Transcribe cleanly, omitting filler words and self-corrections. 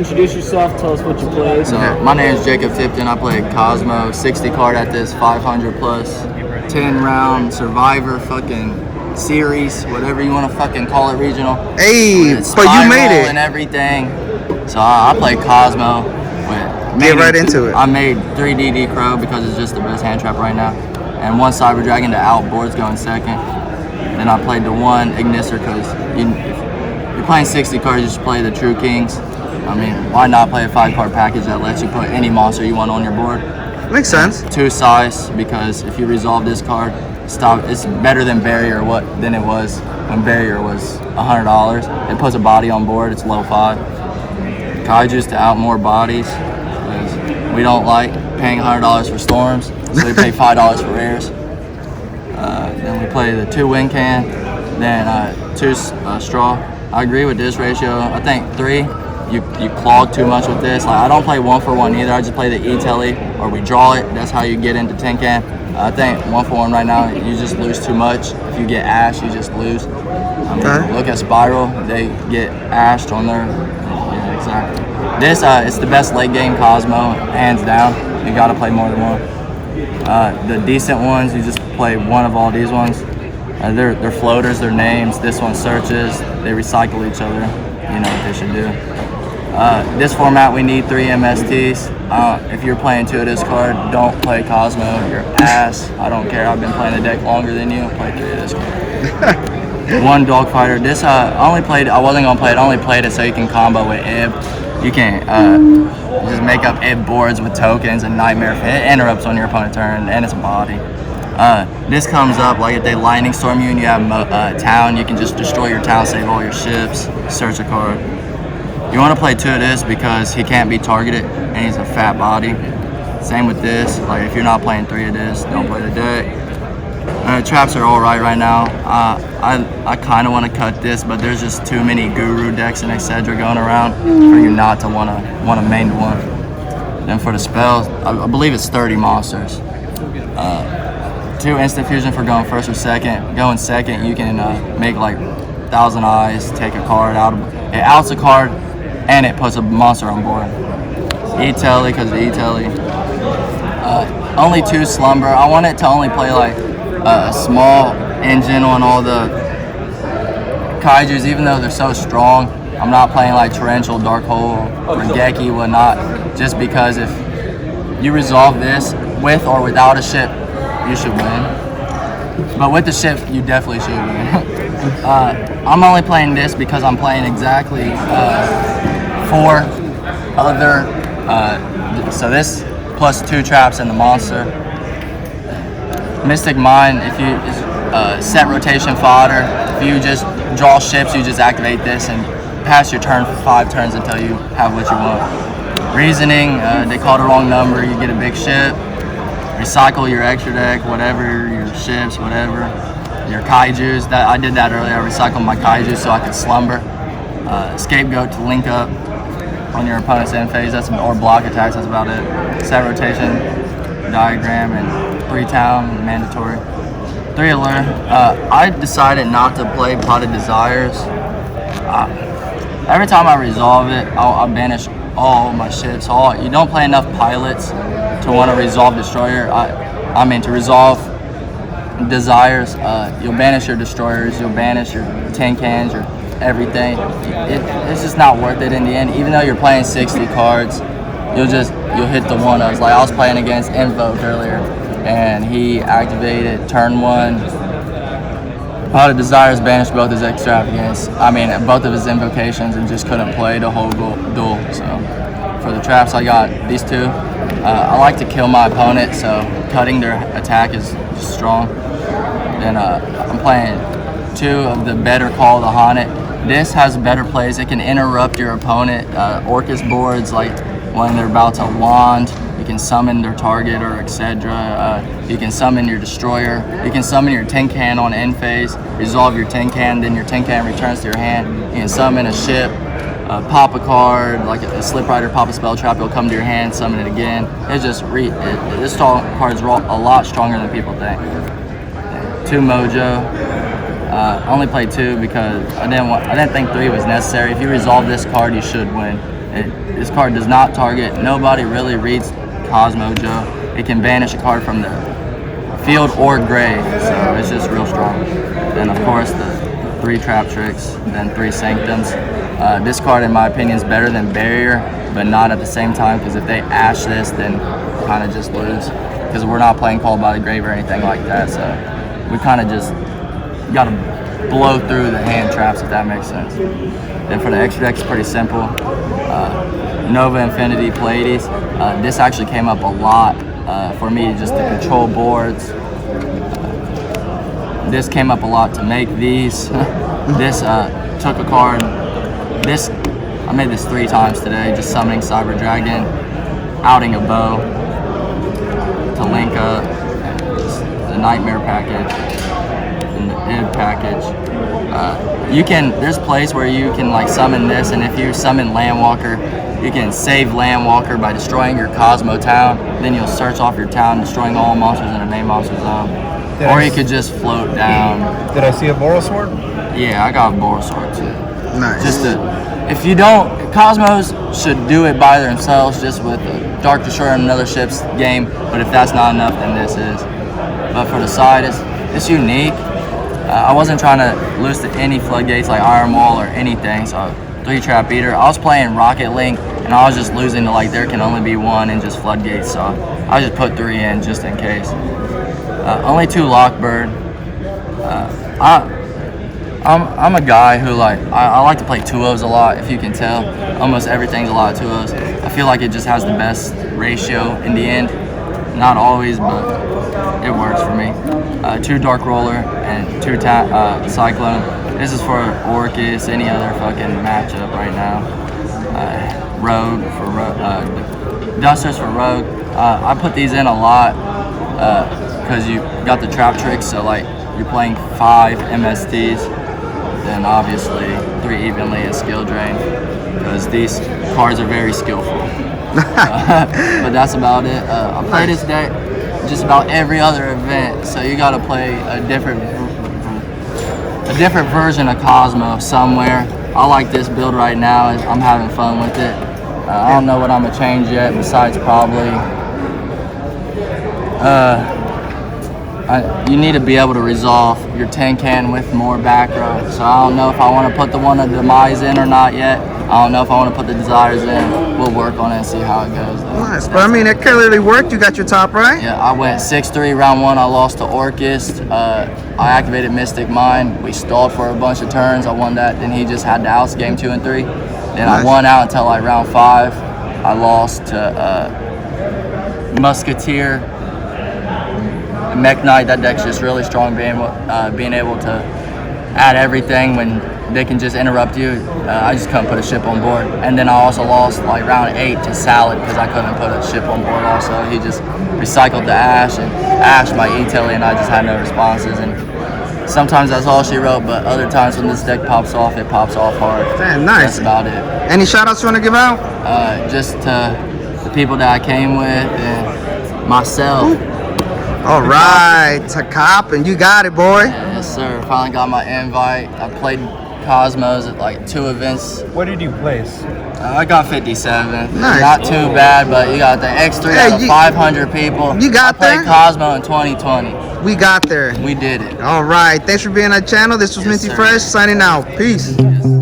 introduce yourself. Tell us what you play. So my name is Jacob Tipton. I play Kozmo, 60 card at this 500 plus, 10 round Survivor fucking series, whatever you want to fucking call it, regional. Hey, but you made it and everything. So I play Kozmo. Get right into it. I made 3 DD Crow because it's just the best hand trap right now, and 1 Cyber Dragon to outboards going second. Then I played the 1 Igniser because if you're playing 60 cards, you just play the True Kings. I mean, why not play a 5-card package that lets you put any monster you want on your board? Makes sense. 2 size, because if you resolve this card, it's better than Barrier than it was when Barrier was $100. It puts a body on board, it's low 5. Kaiju's to out more bodies, because we don't like paying $100 for storms, so we pay $5 for rares. Then we play the 2 win can, then 2 straw. I agree with this ratio. I think 3, you clog too much with this. Like, I don't play 1 for 1 either. I just play the E-Telly, or we draw it. That's how you get into 10 can. I think 1 for 1 right now, you just lose too much. If you get ashed, you just lose. I mean, look at Spiral. They get ashed on their... Yeah, exactly. This, it's the best late game Kozmo, hands down. You got to play more than 1. The decent ones, you just play 1 of all these ones. They're floaters, they're names. This one searches. They recycle each other. You know what they should do. This format, we need 3 MSTs. If you're playing 2 of this card, don't play Kozmo. You're ass. I don't care. I've been playing the deck longer than you. Play 3 of this card. 1 Dogfighter. This I only played. I wasn't gonna play it. I only played it so you can combo with Ib. You can just make up Ib boards with tokens and Nightmare. It interrupts on your opponent's turn, and it's a body. This comes up like if they lightning storm you and you have town, you can just destroy your town, save all your ships, search a card. You want to play 2 of this because he can't be targeted and he's a fat body. Same with this. Like, if you're not playing 3 of this, don't play the deck. Traps are all right now. I kind of want to cut this, but there's just too many Guru decks and etc. going around for you not to want to main 1. Then for the spells, I believe it's 30 monsters. 2 instant fusion for going first or second. Going second, you can make like 1,000 eyes, take a card out. It outs a card, and it puts a monster on board. E-Telly, because of E-Telly. Only 2 slumber. I want it to only play like a small engine on all the Kaijus, even though they're so strong. I'm not playing like Torrential, Dark Hole, or Geki, whatnot, just because if you resolve this with or without a ship, you should win. But with the ship, you definitely should win. I'm only playing this because I'm playing exactly 4 other, so this plus 2 traps and the monster. Mystic Mine, if you set rotation fodder, if you just draw ships, you just activate this and pass your turn for 5 turns until you have what you want. Reasoning, they call the wrong number, you get a big ship. Recycle your extra deck, whatever, your ships, whatever. Your Kaijus, I did that earlier. I recycled my Kaijus so I could slumber. Scapegoat to link up on your opponent's end phase, or block attacks, that's about it. Set rotation, diagram, and 3 town, mandatory. 3 alert. I decided not to play Potted Desires. Every time I resolve it, I'll banish all my ships. You don't play enough pilots to want to resolve Destroyer. I mean, to resolve Desires, you'll banish your Destroyers, you'll banish your tin cans, your everything. It's just not worth it in the end. Even though you're playing 60 cards, you'll hit the one. I was playing against Invoke earlier, and he activated turn 1. Potted Desires banished both his extravagance. I mean, both of his invocations, and just couldn't play the whole duel. So for the traps, I got these 2. I like to kill my opponent, so cutting their attack is strong. Then I'm playing 2 of the Better Call the Haunted. This has better plays. It can interrupt your opponent. Orcus boards, like when they're about to wand, you can summon their target or etc. You can summon your Destroyer. You can summon your tin can on end phase, resolve your tin can, then your tin can returns to your hand. You can summon a ship, pop a card, like a Slip Rider, pop a spell trap, it'll come to your hand, summon it again. It's just, this card's a lot stronger than people think. 2 Mojo. Only played 2 because I didn't think 3 was necessary. If you resolve this card, you should win. This card does not target. Nobody really reads Kozmo Joe. It can banish a card from the field or grave, so it's just real strong. And of course the 3 trap tricks, then 3 sanctums. This card in my opinion is better than barrier, but not at the same time, because if they ash this, then kind of just lose, because we're not playing called by the grave or anything like that, so we kind of just got to blow through the hand traps, if that makes sense. Then for the extra deck, it's pretty simple. Nova Infinity Pleiades. This actually came up a lot for me just to control boards. This came up a lot to make these. This took a card. I made this 3 times today, just summoning Cyber Dragon, outing a bow to link up, the Nightmare package, and the Ib package. There's a place where you can like summon this, and if you summon Landwalker, you can save Landwalker by destroying your Kozmo town. Then you'll search off your town, destroying all monsters in a main monster zone. Or you could just float down. Did I see a Boral Sword? Yeah, I got a Boral Sword too. Nice. If you don't, Cosmos should do it by themselves, just with a Dark Destroyer and another ship's game. But if that's not enough, then this is. But for the side, it's unique. I wasn't trying to lose to any floodgates like Iron Wall or anything, so 3 trap beater. I was playing Rocket Link, and I was just losing to like there can only be 1 and just floodgates, so I just put 3 in just in case. Only 2 Lockbird. I'm a guy who I like to play 2-0s a lot, if you can tell. Almost everything's a lot of 2-0s. I feel like it just has the best ratio in the end. Not always, but it works for me. 2 Dark Roller and 2 Cyclone. This is for Orcus, any other fucking matchup right now. Rogue for Dusters for Rogue. I put these in a lot because you got the trap tricks, so like you're playing 5 MSTs, then obviously 3 evenly and skill drain, because these cards are very skillful. But that's about it. I play this deck just about every other event, so you got to play a different version of Kozmo somewhere. I like this build right now. I'm having fun with it. I don't know what I'm gonna change yet, besides probably you need to be able to resolve your tin can with more back row. So I don't know if I want to put the one of Demise in or not yet. I don't know if I want to put the Desires in. We'll work on it and see how it goes. Nice, but I mean, it clearly worked. You got your top right. Yeah, I went 6-3 round 1. I lost to Orcus. I activated Mystic Mind. We stalled for a bunch of turns. I won that. Then he just had the outs game 2 and 3. Then I won out until like round 5. I lost to Musketeer. Mech Knight. That deck's just really strong, being able to add everything when they can just interrupt you. I just couldn't put a ship on board. And then I also lost like round 8 to Salad because I couldn't put a ship on board also. He just recycled the Ash and Ash my E-Tilly, and I just had no responses. And sometimes that's all she wrote, but other times when this deck pops off, it pops off hard. Damn, nice. That's about it. Any shout outs you want to give out? Just to the people that I came with and myself. All right, to cop, and you got it, boy. Yes, sir. Finally got my invite. I played Cosmos at like 2 events. What did you place? I got 57. Nice. Not too bad, but you got the X3 out of 500 people. You got I played there? Cosmo in 2020. We got there. We did it. All right, thanks for being on the channel. This was Yes, Minty sir. Fresh signing out. Peace. Yes.